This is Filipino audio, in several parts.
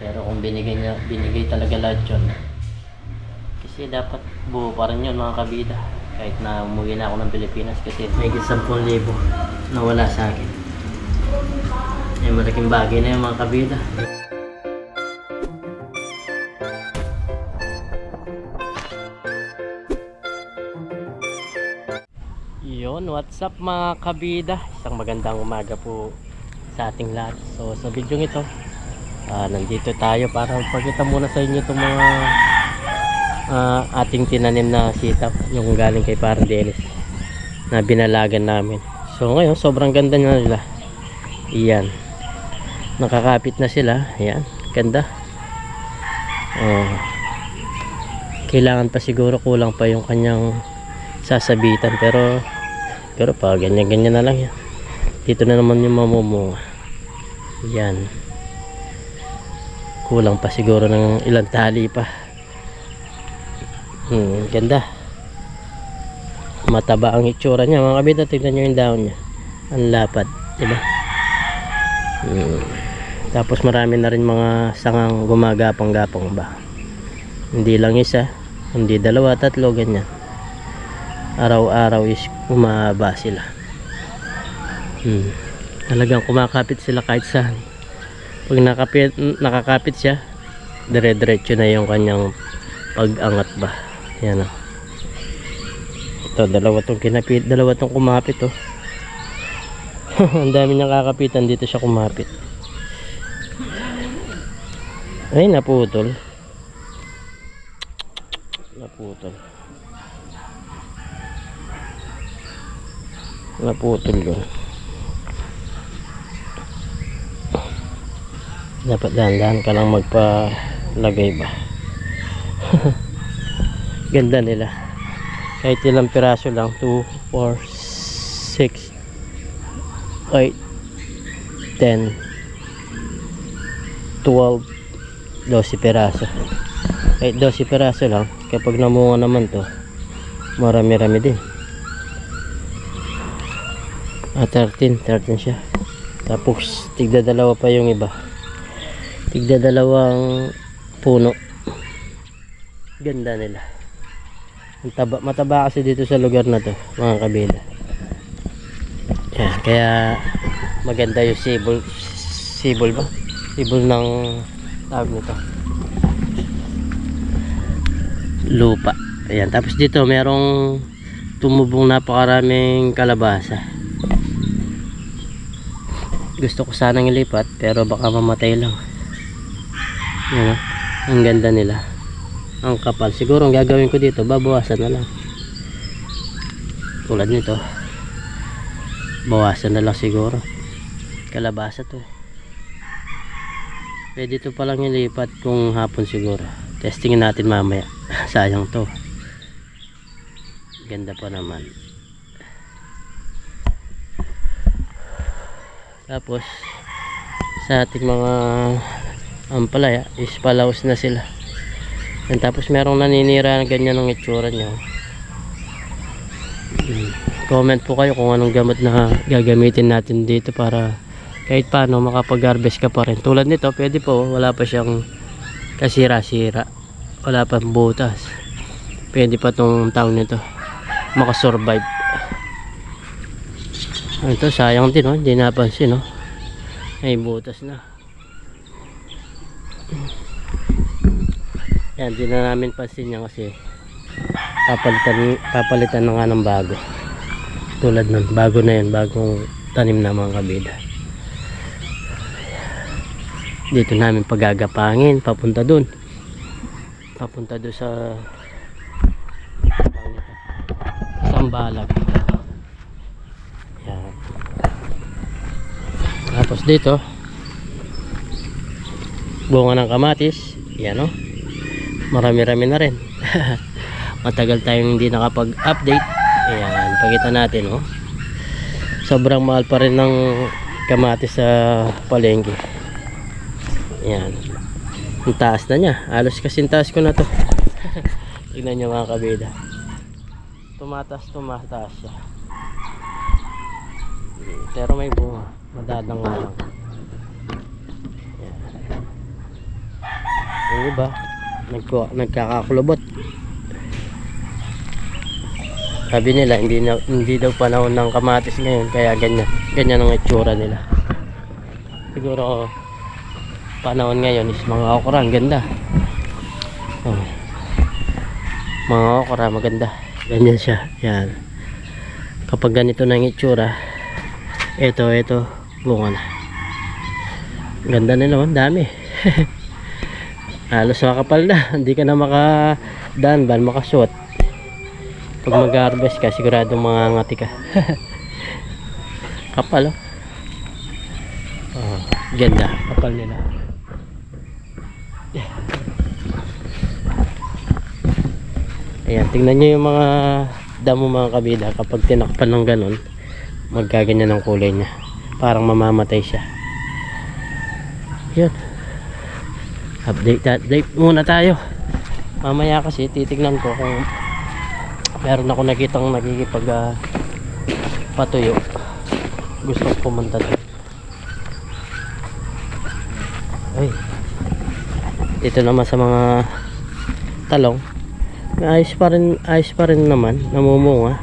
Pero kung binigay talaga lahat yun, kasi dapat buo pa rin yun mga kabida. Kahit na umuwi na ako ng Pilipinas, kasi may 10,000 nawala sa akin. Ay malaking bagay na yung mga kabida. Yun, what's up mga kabida? Isang magandang umaga po sa ating lahat. So sa video ito, nandito tayo para magpakita muna sa inyo itong mga ating tinanim na sitaw, yung galing kay Parang Dennis na binalagan namin. So ngayon sobrang ganda na nila. Iyan, nakakapit na sila. Ayan, ganda. Kailangan pa siguro, kulang pa yung kanyang sasabitan, pero pa ganyan na lang yan. Dito na naman yung mamumunga. Yan, kulang pa siguro ng ilang tali pa. Ganda, mataba ang itsura niya mga kabida. Tignan nyo yung dahon niya, ang lapad, diba? Tapos marami na rin mga sangang gumagapang-gapang ba. Hindi lang isa, hindi dalawa, tatlo, ganyan. Araw-araw is umaba sila. Talagang kumakapit sila kahit saan. Pag nakakapit siya, dire-diretso na yung kanyang pag-angat ba. Yan o. Ito, dalawa tong kinapit, dalawa tong kumapit o. Ang dami niyang kakapitan, dito siya kumapit. Ay, naputol yun. Dapat dahan-dahan ka lang magpalagay ba. Ganda nila, kahit ilang piraso lang. 2, 4, 6, 8, 10, 12, 12 piraso. Kahit 12 piraso lang, kapag namunga naman to, marami-rami din. 13 siya. Tapos tigda dalawa pa yung iba, tigda dalawang puno. Ganda nila. Mataba kasi dito sa lugar na to mga kabila. Yan, kaya maganda yung sibol ba? Sibol ng tawag nito, lupa. Ayan, tapos dito merong tumubong napakaraming kalabasa. Gusto ko sanang ilipat pero baka mamatay lang. Yan, ang ganda nila, ang kapal. Siguro ang gagawin ko dito, babawasan na lang. Tulad nito, bawasan na lang siguro. Kalabasa to, pwede to palang ilipat kung hapon siguro. Testingin natin mamaya. Sayang to, ganda pa naman. Tapos sa ating mga ampalaya is palaos na sila. And tapos merong naninira na ganyan ng itsura nyo. Comment po kayo kung anong gamot na gagamitin natin dito para kahit paano makapag-harvest ka pa rin. Tulad nito, pwede po, wala pa siyang kasira-sira, wala pa butas, pwede pa tong taon nito makasurvive. Ito sayang din, hindi napansin, may butas na. Yan, di na namin pansin yan kasi papalitan na nga ng bago. Tulad nun, bago na yan, bagong tanim na mga kabida. Dito namin pagagapangin papunta dun sa Sambalag. Yan. Tapos dito bunga ng kamatis. Yan, marami-rami na rin. Matagal tayong hindi nakapag-update. Ayan, pakita natin, sobrang mahal pa rin ng kamatis sa palengke. Ayan, ang taas na niya, halos kasing taas ko na to. Tignan nyo mga kabida, tumataas siya. Pero may bunga, madadang nga lang. Ayan. Yung iba nagkakakulubot. Sabi nila hindi daw panahon ng kamatis ngayon, kaya ganyan ang itsura nila. Siguro panahon ngayon is mga okra, ang ganda. Oh. Mga okra maganda, ganyan siya. Yan, kapag ganito na ang itsura, ito bunga na. Ganda nila, oh, dami. Halos makapal na, hindi ka na makadaan ba, makasuot. Pag mag-harvest ka, siguradong mangangati ka. Kapal, oh. Oh, ganda, kapal nila. Ayan, tingnan nyo yung mga damo mga kabida. Kapag tinakpan ng ganun, magkaganyan ng kulay niya, parang mamamatay siya. Yun, update muna tayo. Mamaya kasi titignan ko kung meron ako nakitang nakikipag patuyo. Gusto ko pumunta doon. Ay, ito naman sa mga talong, ayos pa rin naman, namumunga,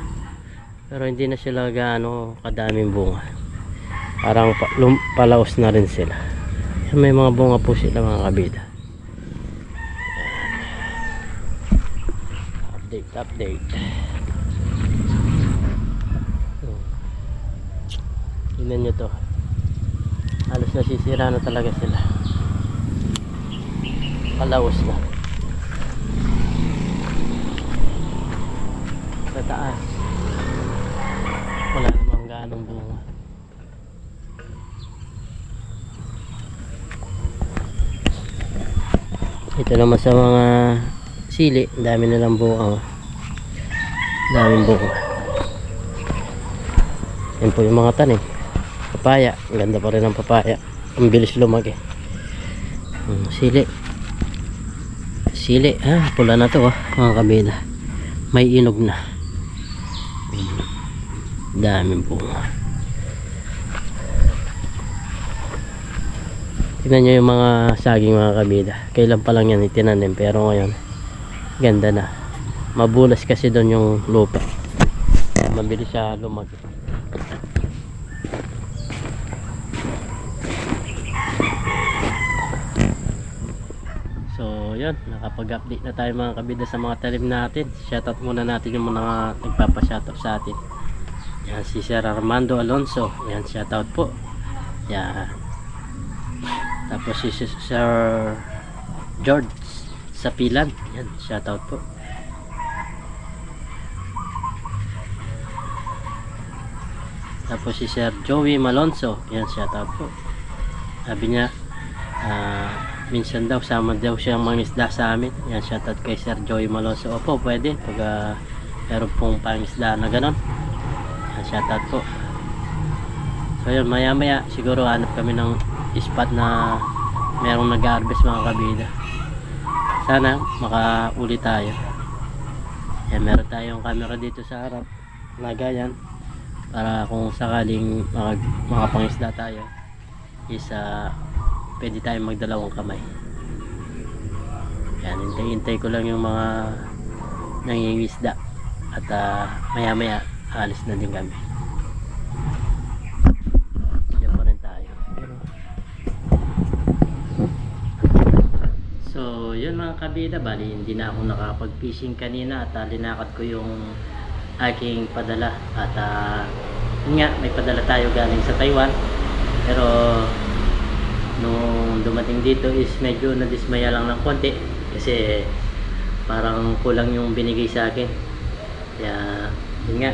pero hindi na sila gaano kadaming bunga, parang palaos na rin sila. May mga bunga po sila mga kabida. Update. Tingnan nyo to, halos nasisira na talaga sila, palaos na. Sa taas wala namang ganong bunga. Ito naman sa mga sili, dami nilang bunga, daming bunga. Yan po yung mga tanim. Papaya, ganda pa rin ang papaya, ang bilis lumaki. Sili, pula na to, mga kabila, may inog na. Daming bunga. Tignan nyo yung mga saging mga kabida, kailan pa lang yan itinanim, pero ngayon ganda na. Mabulas kasi doon yung lupa, mabilis siya lumaki. So yun, nakapag-update na tayo mga kabida sa mga talim natin. Shoutout muna natin yung mga nagpapa-shoutout sa atin. Yan, si Sir Armando Alonso, yan, shoutout po. Yan, tapos si Sir George Sapilan, yan, shoutout po. Tapos si Sir Joey Malonzo, yan, shoutout po. Sabi niya minsan daw sama daw siyang mangisda sa amin. Yan, shoutout kay Sir Joey Malonzo. Opo, pwede pag meron pong pangisda na ganon. Yan, shoutout po. So yun, maya maya siguro hanap kami ng spot na merong nag-harvest mga kabida. Sana makauli tayo. Yan, meron tayong camera dito sa harap, lagayan, para kung sakaling makapangisda tayo is pwede tayong magdalawang kamay. Yan, hintay ko lang yung mga nangingisda at maya maya alis na din kami. Yan pa rin tayo. So yun mga kabida, bali hindi na ako nakapag fishing kanina at linakat ko yung aking padala at yun nga, may padala tayo galing sa Taiwan, pero nung dumating dito is medyo nadismaya lang ng konti kasi parang kulang yung binigay sa akin. Kaya yun nga,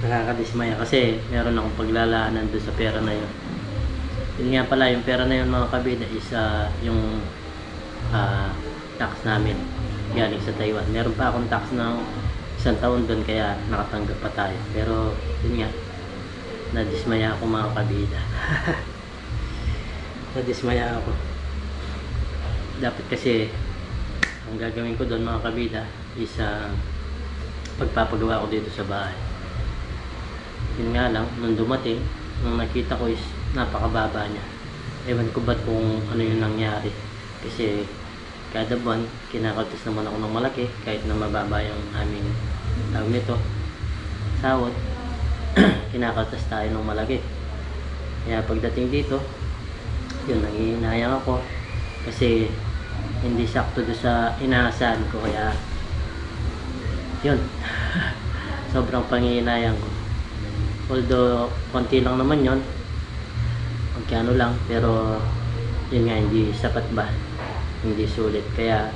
nakakadismaya kasi meron akong paglalaanan doon sa pera na yun. Yun nga pala, yung pera na yun mga kabida is yung tax namin galing sa Taiwan. Meron pa akong tax ng isang taon doon, kaya nakatanggap pa tayo. Pero yun nga, nadismaya ako mga kabida. Nadismaya ako. Dapat kasi ang gagawin ko doon mga kabida is pagpapagawa ko dito sa bahay. Yun nga lang, nung dumating, nung nakita ko is napakababa niya. Ewan ko ba't kung ano yung nangyari, kasi kada buwan kinakaltas naman ako ng malaki kahit na mababa yung aming tawag nito sahod. Kinakaltas tayo ng malaki, kaya pagdating dito yun, nangihinayang ako kasi hindi sakto doon sa inaasahan ko, kaya yun. Sobrang panghihinayang ko, although konti lang naman yun, magkano lang, pero yun nga, hindi sapat ba, hindi sulit. Kaya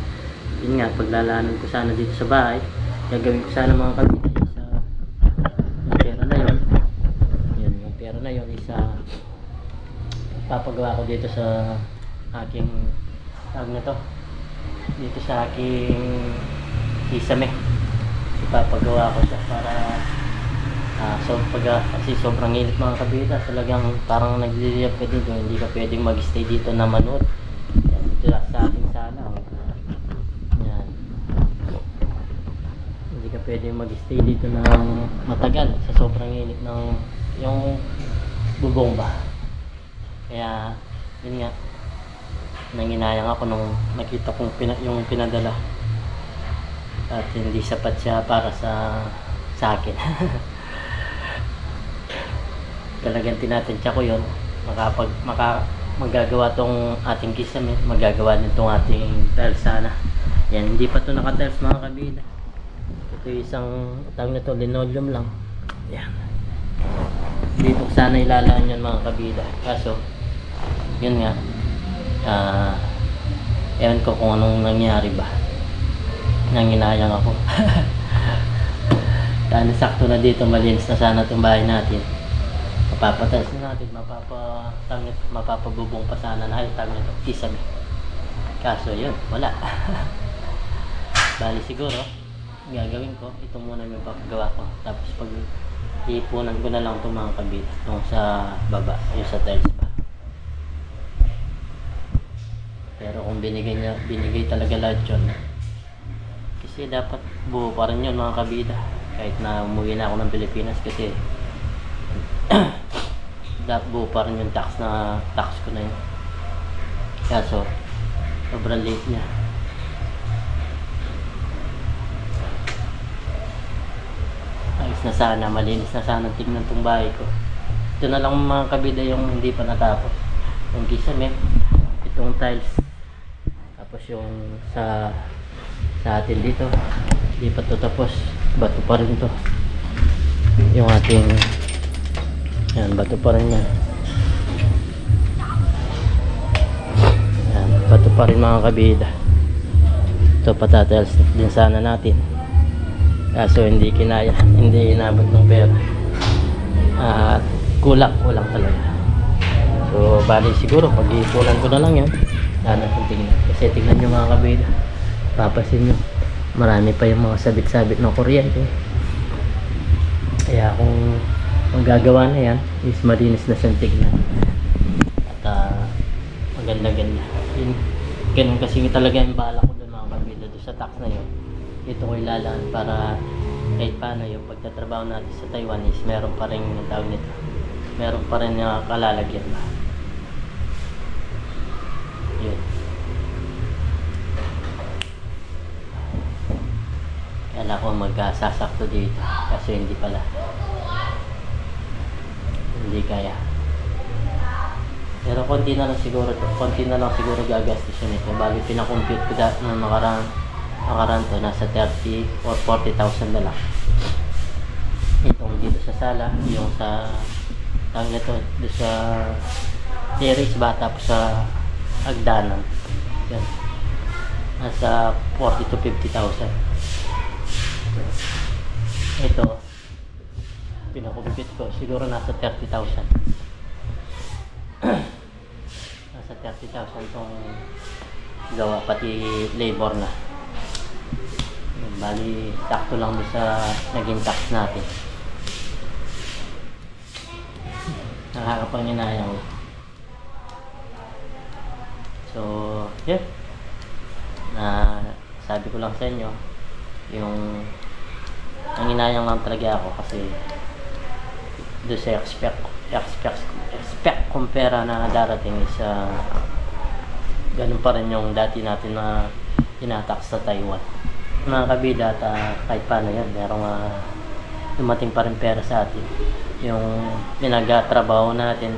yun nga, paglalaanan ko sana dito sa bahay, gagawin ko sana mga kabida sa yung pera na yun, yun, yung pera na yun isa papagawa ko dito sa aking tawag na to, dito sa aking isame, ipapagawa ko siya para kasi sobrang init mga kabida, talagang parang nagliliyap ka dito, hindi ka pwedeng mag-stay dito na manood. Yan, dito sa ating sala, yan, hindi ka pwedeng mag-stay dito ng matagal sa sobrang init ng yung bubong ba. Kaya yun nga, nanginayang ako nung nakita kong yung pinadala at hindi sapat siya para sa akin. Talagang tinatensya ko yun, magagawa tong ating kisame, magagawa din tong ating tiles sana. Yan, hindi pa to naka-tiles mga kabida. Ito isang tawag na to, linoleum lang. Yan, dito sana ilalaan yan mga kabida, kaso yun nga, ewan ko kung anong nangyari ba, nanginayang ako. Dahil sakto na dito, malinis na sana itong bahay natin, mapapatiles na natin, mapapabubong pa sana na tawag nito, kisame. Kaso yun, wala. Bali siguro gagawin ko, ito muna yung papagawa ko, tapos pag iipunan ko na lang itong mga kabila itong sa baba, yung sa tiles pa. Pero kung binigay talaga lahat yun, kasi dapat buo pa rin yun mga kabida, kahit na umuwi na ako ng Pilipinas, kasi buo pa rin yung tax ko na yun. Kaso sobrang late niya. Ayos na sana, malinis na sana tingnan tong bahay ko. Ito na lang mga kabida yung hindi pa natapos, yung kisame, itong tiles, tapos yung sa atin dito hindi pa to tapos, bato pa rin to yung ating yan, bato pa rin yan. Yan, bato pa rin mga kabida. Ito patatiles din sana natin, kaso hindi kinaya, hindi inabot ng pera, kulang talaga. So bali siguro pag-iipunan ko na lang yan, sana kung tingnan, kasi tingnan nyo mga kabida, papasin nyo marami pa yung mga sabit-sabit ng kuryente. Kaya kung magagawa na yan is malinis na siyang tignan at maganda-ganda. Ganun kasi talaga yung bala ko doon mga kabida, doon sa tax na yun. Ito ko ilalaan para kahit paano yung pagtatrabaho natin sa Taiwan is meron pa rin yung tawag nito, meron pa rin yung kalalagyan ba. Yun. Kala ko magkasasakto dito, kasi hindi pala, hindi kaya. Pero konti na lang siguro gagastos yun ito. Bali pinakompute ko nung nakaraan to, nasa 30 or 40,000 na lang. Itong dito sa sala, yung sa tawag nito, doon sa terrace ba, tapos sa hagdanan, yan, nasa 40 to 50,000. Ito pinakumpit ko, siguro nasa 30,000. Nasa 30,000 tong gawa, pati labor na. Bali sakto lang doon sa naging tax natin. Nakakapanghinayang. So yeah, sabi ko lang sa inyo, yung nanginayang lang talaga ako kasi doon sa expect kong pera na darating is ganun pa rin yung dati natin na tinatak sa Taiwan. Mga kabida, at kahit paano yan, merong dumating pa rin pera sa atin. Yung pinag-trabaho natin,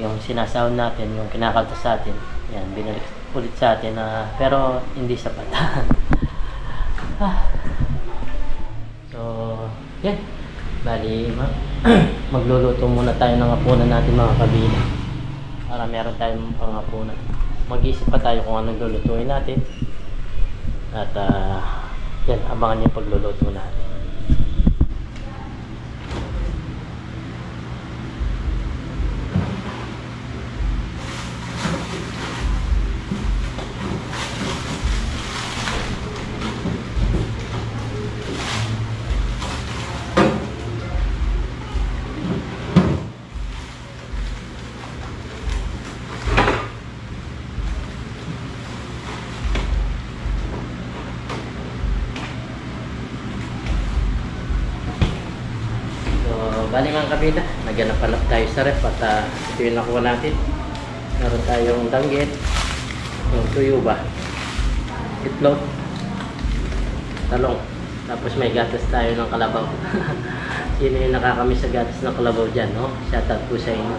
yung sinasahod natin, yung kinakaltas sa atin, yan, binalik ulit sa atin, pero hindi sapat. So, yan. Bali, magluluto muna tayo ng hapunan natin mga kabida. Para meron tayong panghapunan. Mag-isip pa tayo kung anong lulutuin natin. At, yan, abangan yung pagluluto natin. Bali mga kabida, naghanap-hanap tayo sa ref at ito yung nakuha natin. Meron tayong danggit, yung tuyo ba, itlog, talong, tapos may gatas tayo ng kalabaw. Sino yung nakakamiss sa gatas ng kalabaw dyan, no? Shoutout po sa inyo.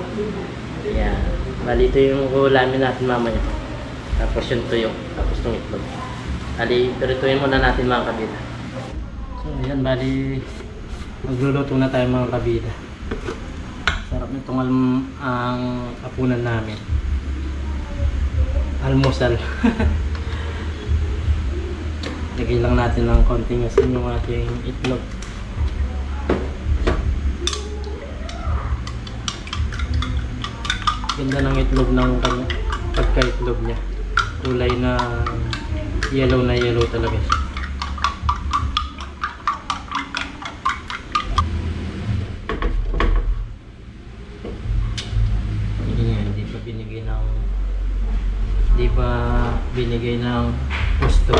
Ayan. Bali ito yung ulamin natin mamaya. Tapos yung tuyo, tapos yung itlog. Bali, pirituin muna natin mga kabida. So ayan, bali magluluto na tayo mga kabida. Sarap nitong ang hapunan namin. Almusal. Lagay lang natin ng konting asin yung ating itlog. Ganda ng itlog ng pagka-itlog niya. Kulay na yellow talaga siya. Binigay ng gusto.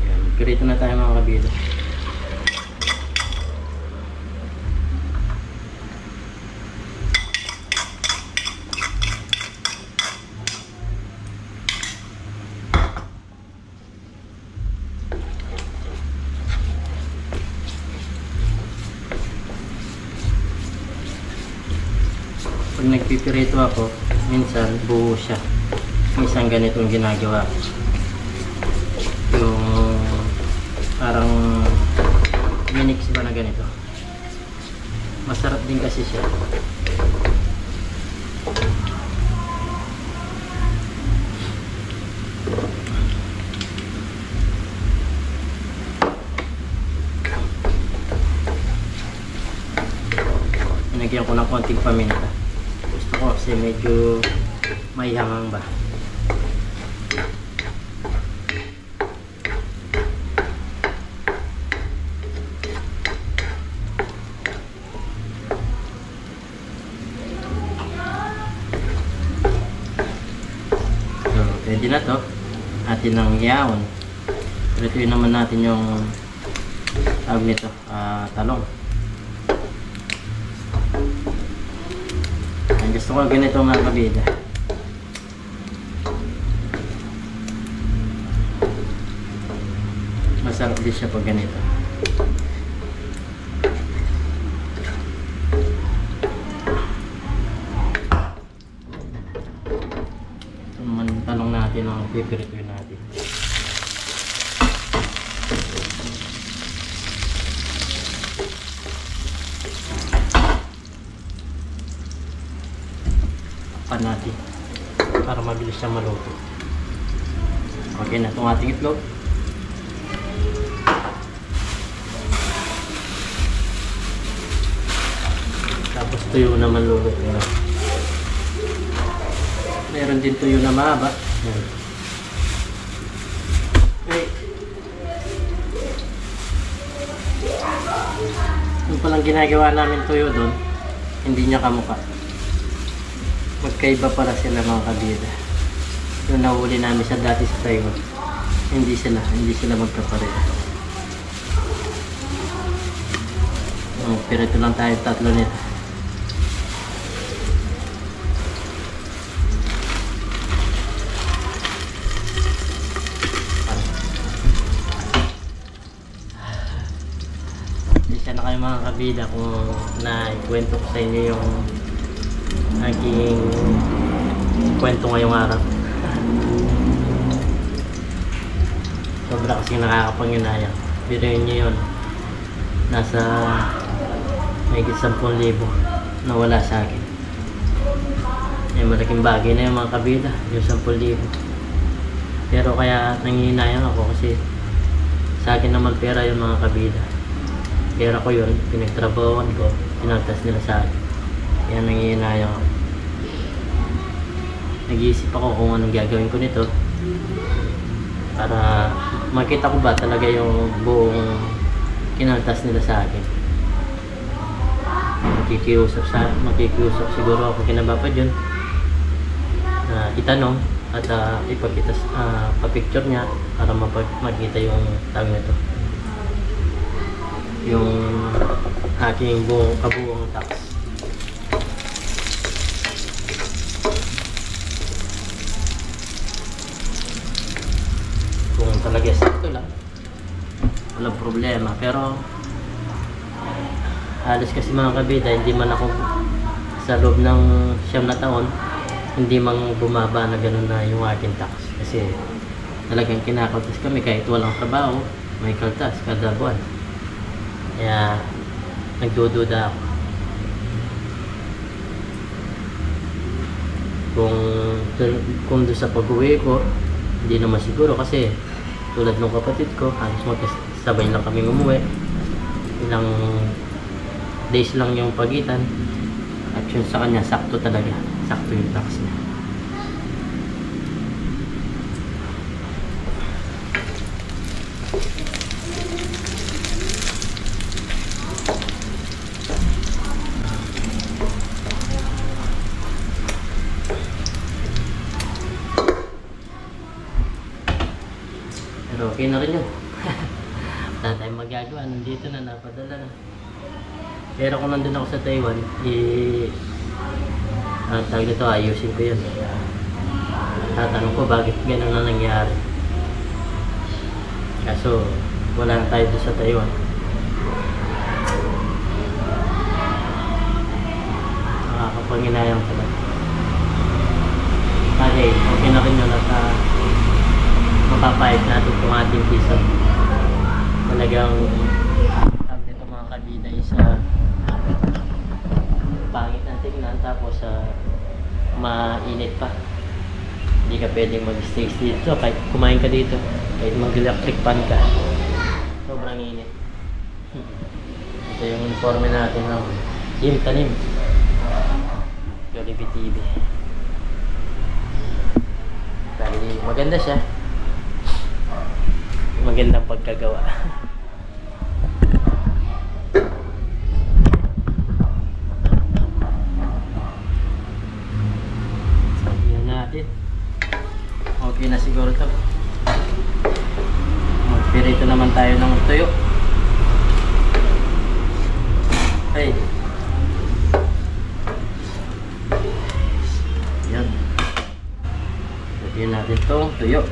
Yan, pirito na tayo mga kabida. Pag nagpipirito ako, minsan buo siya. Minsan ganitong ginagawa ko. Yung parang minix ba na ganito. Masarap din kasi siya. Nagyan ko ng konting paminta. Kasi medyo may hangang ba. So, pwede na to. Atin ang iyaon. Prituin naman natin yung tawag nito, talong. Gusto ko ganito mga kabida. Masarap din siya pag ganito. Ito naman talong natin ang pipirituin natin. Natin para mabilis siyang maluto. Okay na itong ating itlog. Tapos tuyo naman luluto na. Meron din tuyo na mahaba. Okay. Yung palang ginagawa namin tuyo doon, hindi niya kamukha. Magkaiba para sila mga kabida. Yung nahuli namin sa dati sa Taiwan, hindi sila magkapareho. Pirito lang tayo tatlo nito. Isa na kayo mga kabida kung naikwento ko sa inyo yung aking kwento ngayong araw. Sobra kasi nakakapanginayang. Biruin nyo yun, nasa mahigit 10,000 na wala sa akin. Malaking bagay na yung mga kabida, yung 10,000. Pero kaya nangihinayang ako kasi sa akin naman pera yung mga kabida. Pera ko yun, pinagtrabawan ko, pinagtas nila sa akin. Kaya nangihinayang ako. Nag-iisip ako kung anong gagawin ko nito para makita ko ba talaga yung buong kinaltas nila sa akin. Makikiusap siguro ako kinabapad yun na itanong at ipakita pa-picture niya para makita yung tawag nito, yung aking kabuong tax. Kung talaga sakto lang, walang problema. Pero halos kasi mga kabida, hindi man ako sa loob ng 9 na taon, hindi man bumaba na gano'n na yung aking tax. Kasi talagang kinakaltas kami kahit walang trabaho, may kaltas kada buwan. Kaya nagdududa ako kung doon sa pag-uwi ko, hindi naman siguro kasi tulad ng kapatid ko, halos magkasabay lang kami umuwi. Ilang days lang yung pagitan, at yun sa kanya sakto talaga, sakto yung tax niya. Pero okay na rin yun. Wala tayong magagawa, nandito na, napadala na. Pero kung nandun ako sa Taiwan, tawag nito, ayusin ko yun. Tatanong ko bakit gano'n na nangyari. Kaso wala na tayo doon sa Taiwan. Nakakapanginayang pala. Okay na rin yun at mapapayag natin itong ating piso. Talagang tawag nito mga kabida is pangit na tingnan, tapos mainit pa. Hindi ka pwedeng mag-stay dito kahit kumain ka dito, kahit mag-electric pan ka, sobrang init. Ito yung uniforme natin ng Team Tanim Jollibee TV. Dahil maganda siya, magandang pagkagawa. Okay na siguro to. Magpirito naman tayo ng tuyo. Ay. Yan. Lagyan natin itong tuyo.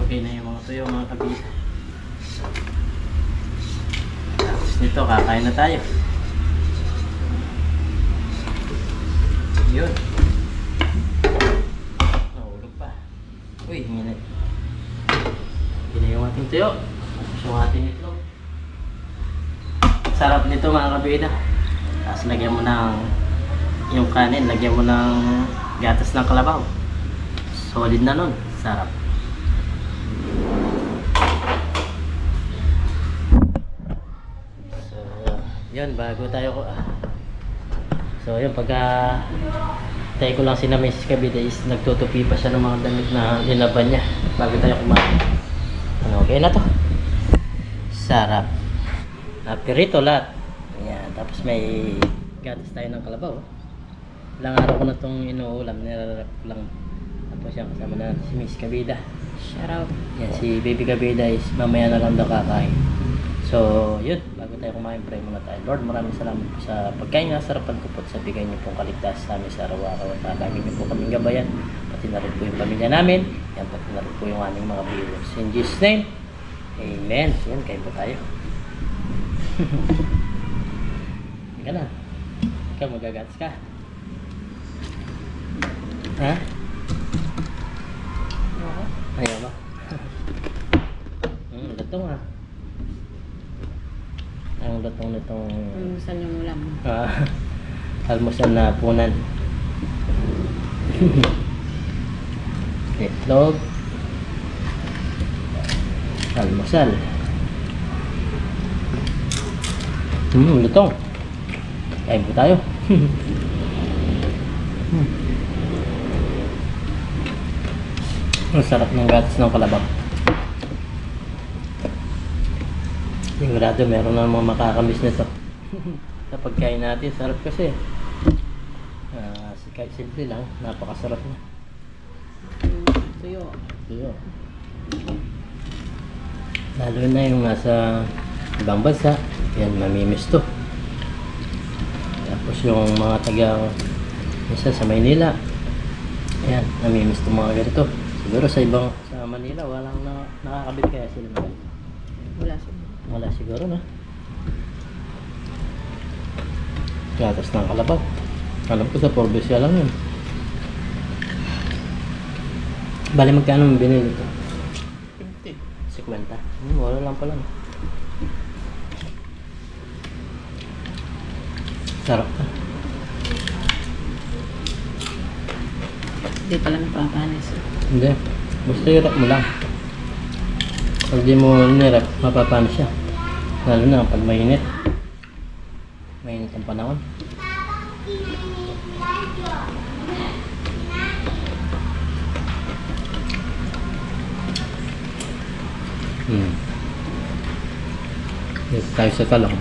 Okay na yung mga tuyo mga kabisa. Tapos nito kakain na tayo. Yun. Nahulog pa. Uy, hinginit. Yun na yung ating tuyo. Tapos yung ating itlog. Sarap nito mga kabisa. Tapos lagyan mo ng yung kanin, lagyan mo ng gatas ng kalabaw. Solid na nun. Sarap. Yun, bago tayo so yun, pagka tayo ko lang sina Mrs. Kabida is nagtutupi pa siya ng mga damit na nilaban niya bago tayo kumain. Okay na to. Sarap. Napirito lahat. Ayan. Tapos may gatas tayo ng kalabaw. Ilang araw ko na itong inuulam. Nilarap ko lang. Tapos yan kasama na si Miss Kabida. Shout out. Yan, si Baby Kabida is mamaya na lang daw kakain. So, yun. Bago tayo kumain, pray muna tayo. Lord, maraming salamat po sa pagkain na sarapan ko po at sa bigay niyo pong kaligtas sa amin sa araw-araw. At lagi niyo po kaming gabayan. Pati na rin po yung pamilya namin. Yan, pati na rin po yung aming mga viewers. In Jesus' name, Amen. Yan, kain po tayo. Ika na. Ikaw magagatas ka. Ha? Ayaw ba? Latong ah. Ang latong nitong... Almusal yung ulam. Almusal na punan. Itlog. Almusal. Lutong. Kain po tayo. Ang sarap ng gatas ng kalabaw. Sigurado meron na mga makakamiss nito. Sa pagkain natin, sarap kasi. Kahit simple lang, napakasarap na. Tuyo. Tuyo. Lalo na yung nasa ibang bansa, yan mamimiss to. Tapos yung mga taga isa sa Maynila, yan, namimiss to mga ganito. Siguro sa Manila, walang nakakabit kaya sila na ganito. Wala siguro. Wala siguro na. Gatas ng kalabaw. Alam ko sa Provincia lang yun. Bali magkano mo binili ito? 50. Wala lang pala. Sarap ka. Hindi pala napapanis. Hindi. Basta hirap mo lang. Pag di mo nirap, mapapano siya. Lalo na pag mainit. Mainit ang panahon. Dito tayo sa talong.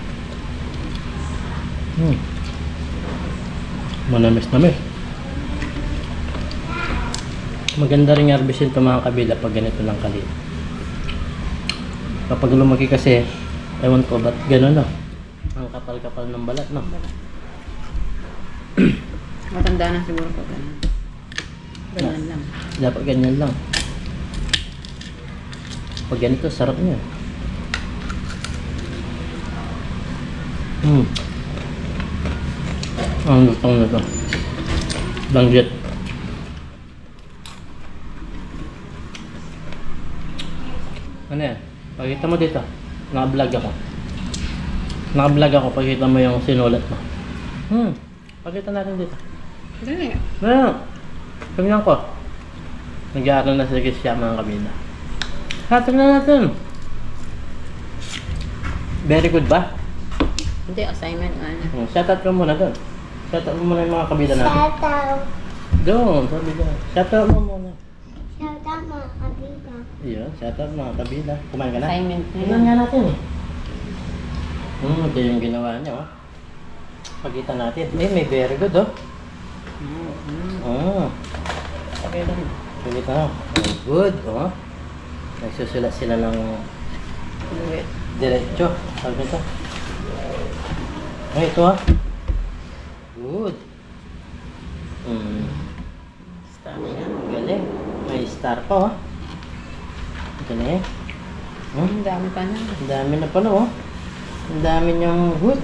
Manamis-namis. Maganda rin harvestin ito mga kabila pag ganito lang kalit. Kapag lumaki kasi, ewan ko ba't gano'n no? Ang kapal-kapal ng balat no? Matanda na siguro pag ganun. Ganun lang. Dapat ganyan lang. Pag ganito, sarap niya. Ang lutong na ito. Banggit. Ano yan? Pakita mo dito. Naka-vlog ako. Naka-vlog ako. Pakita mo yung sinulat mo. Pakita natin dito. Dali. Tingnan ko. Nag-aaral na sa siya mga kabila. Tingnan natin. Very good ba? Hindi, assignment ano. Shoutout ka muna doon. Shoutout mo muna yung mga kabila natin. Shoutout. Doon, sabi doon. Shoutout mo muna. Shoutout mga kabila. Iyon, shoutout mga kabila. Kumain ka na? Assignment na Tingnan nga natin. Ito yung ginawa niya. Oh. Pagkita natin. May very good oh. Okay lang. Pagkita na. Good oh. Nagsusulat sila ng diretso. Sabi nito. Ito ah. Good. Star siya. Galing. May star pa oh. Galing. Ang dami pa na. Ang dami na pala oh. Ang dami niyang good.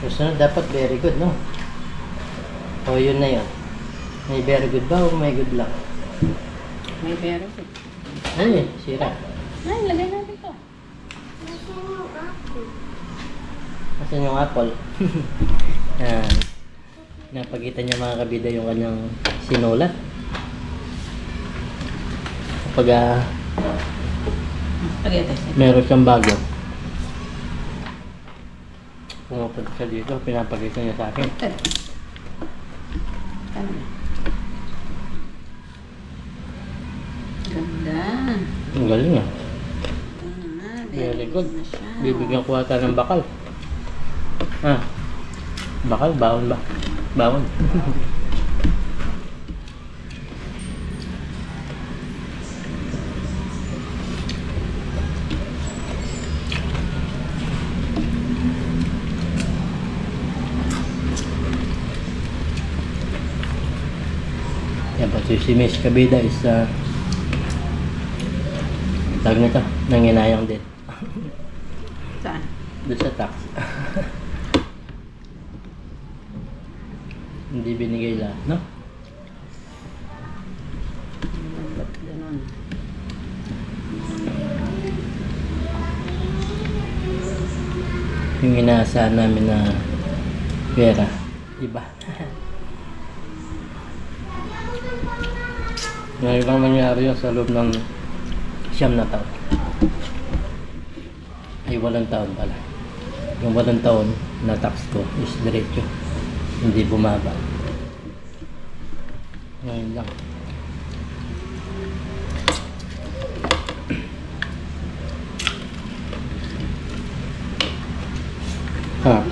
Gusto na dapat very good no? O yun na yun. May very good ba o may good lang? May pero po. Ano yun? Sira. Ay, lagay natin to. Asan yung apple? Yan. Napakita niya mga kabida yung kanyang sinulat. Kapag meron siyang bago. Pumupunta siya dito, pinapakita niya sa akin. Ganda. Ang Galing ah. Very Very good. na siya. Bibigyan ko ata ng bakal. Bakal? Baon ba? Baon. Yan po, si Miss Kabida is tawag nito, nanginayang din. Saan? Doon sa tax. Hindi binigay lahat, no? Ba't ganun? Yung inaasahan namin na pera, iba. Ngayon lang nangyari yun sa loob ng 9 na taon. Ay 8 taon pala. Yung 8 taon na tax ko is diretso. Hindi bumaba. Ngayon lang. Ha.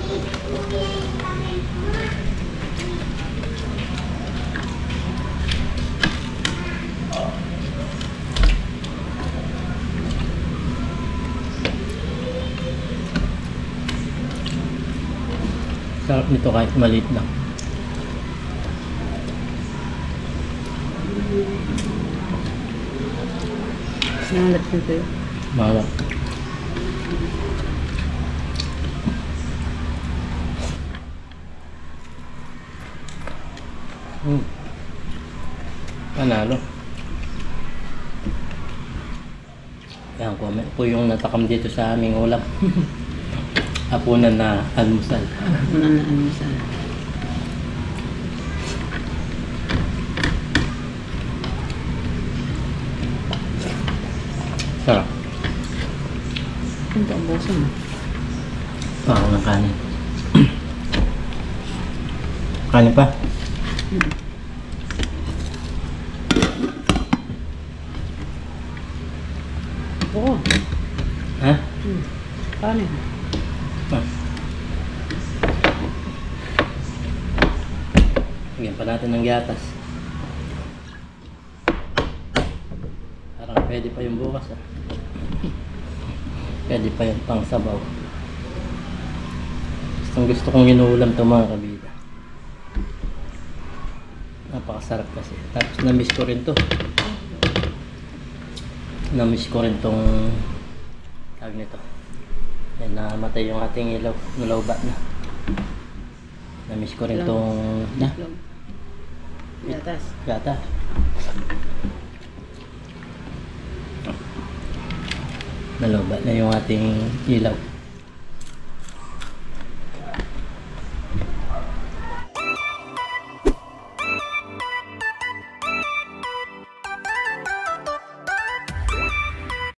Sarap nito kahit maliit lang. Nangalat nito yun. Malak. Panalo. Yan po yung natakam dito sa aming ulam. Hapunan na almusal. Una na ano sa... Sarap. Ang paubusan mo. Pako ng kanin. Kanin pa? Oo. Ha? Paano yun? Lagyan pa natin ng gatas. Parang pwede pa yung bukas ah. Pwede pa yung pang sabaw. Gusto kong inuulam ito mga kabida. Napakasarap kasi. Tapos na-miss ko rin to. Na-miss ko rin tong tawag nito. Yan, namatay yung ating ilaw. Nalawba na. Na-miss ko rin tong Gatas. gata. Nalawba na yung ating ilaw.